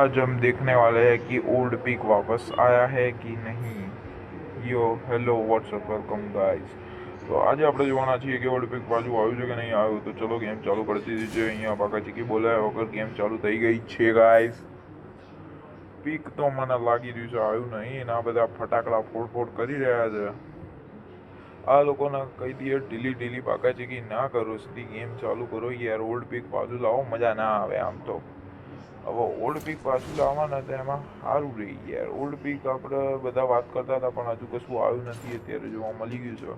आज हम देखने वाले हैं कि ओल्ड पिक वापस आया है कि नहीं। यो હેલો વોટ્સઅપ વેલકમ ગાઈઝ। તો આજે આપણે જોવાના છીએ કે ઓલ્ડ પિક બાજુ આવ્યું છે કે નહીં આવ્યું। તો ચલો ગેમ ચાલુ કરી દીધી છે। અહીંયા બાકા ચીકી બોલાયા વગર ગેમ ચાલુ થઈ ગઈ છે ગાઈઝ। પીક તો મને લાગી રહ્યું છે આવ્યું નહીં, એના બધા ફટાકડા ફોડ કરી રહ્યા છે। આ લોકોને કહી દઈએ ઢીલી બાકા ચીકી ના કરો, સીધી ગેમ ચાલુ કરો યાર। ઓલ્ડ પિક બાજુ લાવો, મજા ના આવે આમ તો। હવે ઓલ્ડ પીક પાછું લાવવાના તો એમાં સારું રહી યાર। ઓલ્ડ પીક આપણે બધા વાત કરતા હતા પણ હજુ કશું આવ્યું નથી, અત્યારે જોવા મળી ગયું છે।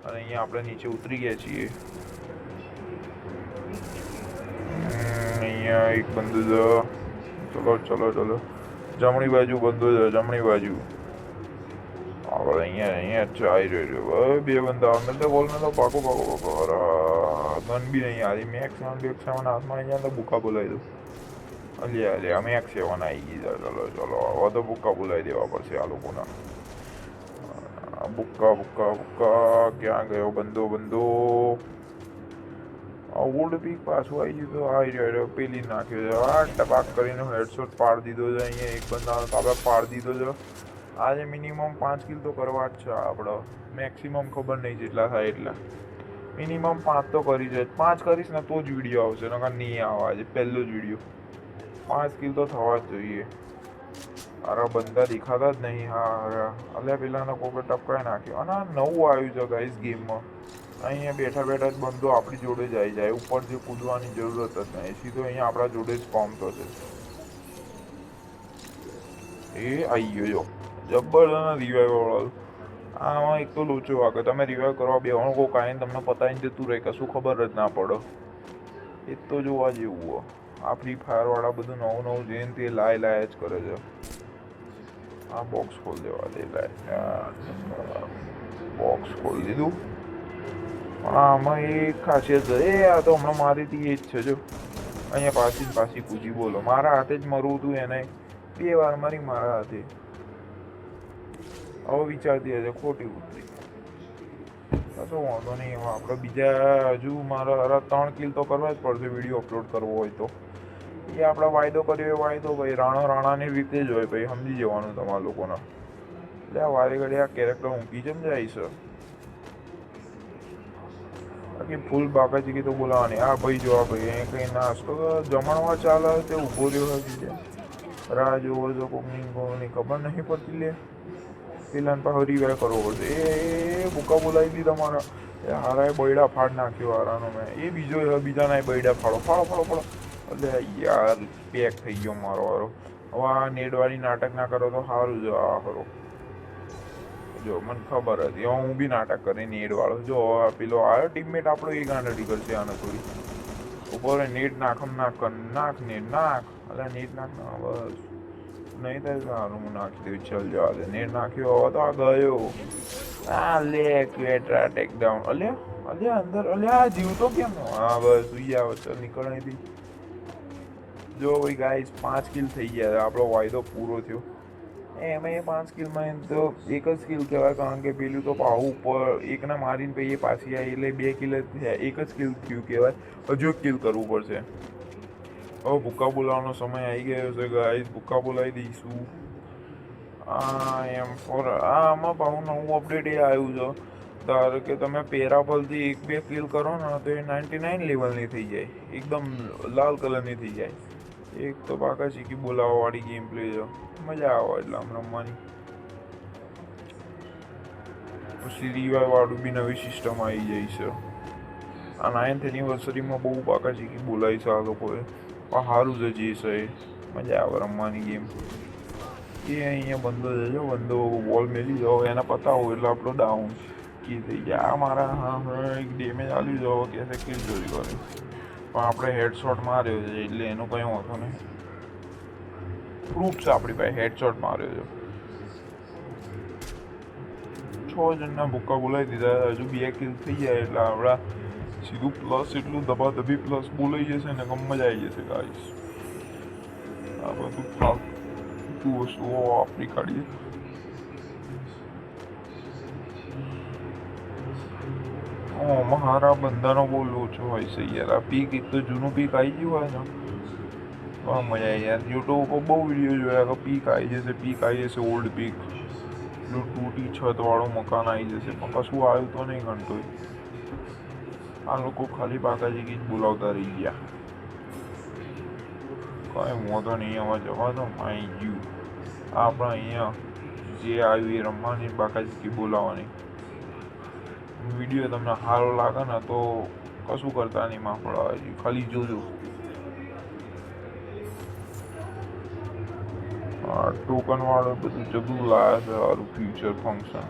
અને અહીંયા આપણે નીચે ઉતરી ગયા છીએ। અહીંયા એક બંદો છે, ચલો જમણી બાજુ બંદો છે, જમણી બાજુ આપણે અહીંયા જ આવી રહ્યો। બે બંદા અંદર તો બોલ ને તો પાકો ગન બી નહીં આવી। મેક્સ હાથમાં અહીંયા તો બુકા બોલાવી દઉં। અલ્યા મેક્સ 7 આવી ગઈ। ચલો હવે તો બુક્કા બોલાવી દેવા પડશે આ લોકોના। બુક્કા ક્યાં ગયો બંદો? ઓલ્ડ પીક પાછું આવી ગયું તો આવી રહ્યો। પેલી નાખ્યો છે, આ ટપાક કરીને હેડશોટ પાડી દીધો છે। અહીંયા એક બંદાનો તાબે પાડી દીધો છે। આજે મિનિમમ 5 કિલ તો કરવા જ છે આપણે। મેક્સિમમ ખબર નહીં જેટલા થાય એટલા, મિનિમમ 5 તો કરી છે। 5 કરીશ ને તો જ વિડીયો આવશે, નકર નહીં આવે। આજે પહેલો જ વિડીયો, 5 કિલ તો થવા જ જોઈએ। અરે બંદા દેખાતા જ નહીં। હા અલ્યા પેલાને કોકે ટપકાઈ નાખ્યો। અને આ નવું આવ્યું છે ગાઈસ ગેમમાં। અહીંયા બેઠા જ બંદો આપણી જોડે જ આવી જાય, ઉપર જે કૂદવાની જરૂરત જ નહીં, સીધો અહીંયા આપણા જોડે જ સ્પોમ થશે। એ આવી ગયો જો જબરદસ્ત રિવાઈવ વાળો। આમાં એક તો લોચો વાગે, તમે રિવાઈવ કરવા બેવાનું કોઈ કાંઈ તમને પતાવીને જતું રહે, કશું ખબર જ ના પડે। એ તો જોવા જેવું। આ ફ્રી ફાયર વાળા બધું નવું જોઈને તે લાય જ કરે છે। આ બોક્સ ખોલી દેવા દે, બોક્સ ખોલી દીધું। આમાં એક ખાસિયત છે, એ આ તો હમણાં મારી હતી એ જ છે જો। અહીંયા પાછી કૂદી બોલો, મારા હાથે જ મરવું હતું એને 2 વાર મારી મારા હાથે। હવે વિચારતી હશે ખોટી ઉતરી, કશો વાંધો નહીં। એમાં આપણે બીજા હજુ મારા 3 કિલ તો કરવા જ પડશે વિડીયો અપલોડ કરવો હોય તો। એ આપણે વાયદો કર્યો વાયદો ભાઈ, રાણાની રીતે જ હોય ભાઈ, સમજી જવાનું તમારા લોકોના। એટલે આ વારે ઘડી આ કેરેક્ટર ઊંઘી જેમ જાય છે, બાકી ફૂલ બાકા ચીકી તો બોલાવાની। આ ભાઈ જો, આ ભાઈ અહીં કંઈ નાસ્તો જમણવા ચાલે તે ઊભો રહ્યો હોય, રાહ જોવો છો કોકની ખબર નહીં પડતી લે। પેલાને પાછો રિવાઈવ કરવો પડશે। એ ભૂકા બોલાવી દીધા મારા। એ હારાએ બૈડા ફાડ નાખ્યો હારાનો મેં। એ બીજાના બૈડા ફાડો। એટલે યાર પેક થઈ ગયો મારો વારો। હવે આ નેડવાળી નાટક ના કરો તો સારું છે। આ ખરો જો મને ખબર હતી, હવે હું બી નાટક કરી નેડવાળો। જો પેલો આવ્યો ટીમમેટ આપણો, એ ગાંડડી કરશે આને થોડી ઉપર। નેટ નાખ નેટ નાખ, અલા નેટ નાખ ના, બસ નહીં થાય સારું હું નાખી દઉં। ચાલ જવા દે, નેટ નાખ્યો હવે તો આ ગયો। આ લે ક્વેટ્રા ટેકડાઉન। અલ્યા અંદર, અલ્યા જીવતો કેમ? હા બસ સુઈ આવે, ચાલ નીકળ અહીંથી। જો ભાઈ ગાઈસ 5 કિલ થઈ ગયા, આપણો વાયદો પૂરો થયો। એમાં 5 કિલમાં તો એક જ કિલ કહેવાય, કારણ કે પેલું તો પાહુ ઉપર એકને મારીને પછી એ પાછી આવી, એટલે 2 કિલ જ થયા, એક જ કિલ થયું કહેવાય। હજુ એક કિલ કરવું પડશે। હવે ભૂક્કા બોલાવવાનો સમય આવી ગયો છે ગાઈસ, ભૂક્કા બોલાવી દઈશું। આમાં પાછું નવું અપડેટ એ આવ્યું છે, ધારો કે તમે પેરાપલથી 1-2 કિલ કરો ને તો એ 99 લેવલની થઈ જાય, એકદમ લાલ કલરની થઈ જાય। એક તો બાકા ચીકી બોલાવવાવાળી ગેમ પ્લે છે, મજા આવે એટલે આમ રમવાની। પછી રિવાઈવ વાળું બી નવી સિસ્ટમ આવી જાય છે। આ 9th એનિવર્સરીમાં બહુ બાકા ચીકી બોલાવી છે આ લોકોએ, પણ સારું છે જે છે એ, મજા આવે રમવાની ગેમ। એ અહીંયા બંદો છે, બંદો બોલ મેલી જાઓ એને પતાવો એટલે આપણો ડાઉન કી થઈ જાય। આ મારા એક ડેમેજ આવ્યું છે, હવે કહેશે કિલ ચોરી કરે, પણ આપણે હેડશોટ માર્યો છે એટલે એનું કંઈ વાંધો નહીં। પ્રૂફ છે આપણી પાસે, હેડશોટ માર્યો છે। 6 જણના ભૂક્કા બોલાવી દીધા, હજુ 2 કિલ થઈ જાય એટલે આપણા સીધું પ્લસ, એટલું દબાદબી પ્લસ બોલાઈ જશે ને ગમ મજા આવી જશે ગાઈસ। આ બધું ફાલતું વસ્તુઓ આપણી કાઢીએ। મારા બંધાનો બહુ લોચો હોય છે યાર। આ પીક એક તો જૂનું પીક આવી ગયું હોય ને બહુ મજા આવી યાર. યુટ્યુબ ઉપર બહુ વિડીયો જોયા કે પીક આવી જશે ઓલ્ડ પીક, પેલું તૂટી છતવાળું મકાન આવી જશે, પણ કશું આવ્યું તો નહીં ઘંટોય. આ લોકો ખાલી બાકાજીકી જ બોલાવતા રહી ગયા. કઈ વાંધો નહીં, આમાં જવા તો માઈ ગયું. આપણે અહીંયા જે આવ્યું એ રમવાની, બાકાજીકી બોલાવવાની. વિડીયો તમને સારો લાગે ને તો કશું કરતા નહીં માફળા, ખાલી જોજો. ટોકન વાળું બધું જબરું લાયા છે, સારું ફ્યુચર ફંક્શન.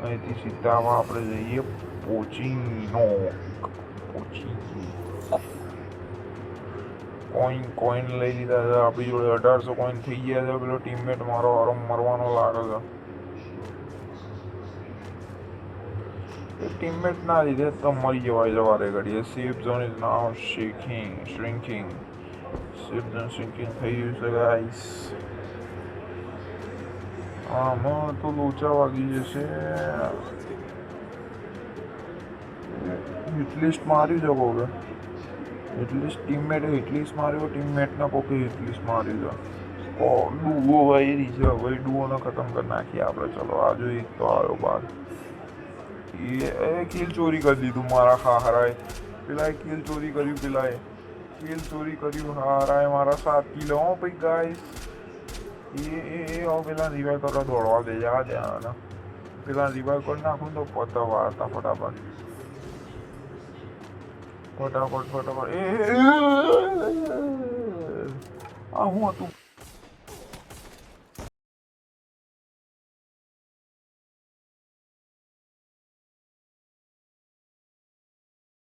અહીંથી સીધામાં આપણે જઈએ પોચીનો. કોઈન લઈ લીધા છે આપણી જોડે, 1800 કોઈન થઈ ગયા છે. પેલો ટીમમેટ મારો આરામ મરવાનો લાગે છે. ટીમમેટ ના લીધે તો મરી જવાય જવારે ઘડીએ. Safe zone is now shrinking. Safe zone shrinking થઈ ગયું છે ગાઈસ. આમાં તો લોચા વાગી જશે. હિટલિસ્ટ માર્યું છે કોકે, હિટલિસ્ટ ટીમમેટે હિટલિસ્ટ માર્યો, ટીમમેટના કોકે હિટલિસ્ટ માર્યું છે. ડુઓ વાયરી છે, ભાઈ ડુઓને ખતમ કરી નાખીએ આપણે. ચલો આજુ એક તો આવ્યો બાર. એ કિલ ચોરી કરી દીધું મારા હારાએ. પેલાએ કિલ ચોરી કર્યું, હારાએ મારા 7 કિલ. હો ભાઈ ગાઈસ, પેલા રિવાઇવ કરવા દોડવા દે જા દે. પેલા રિવાઇવ કરી નાખું તો પતવા હતા ફટાફટ. આ હું હતું.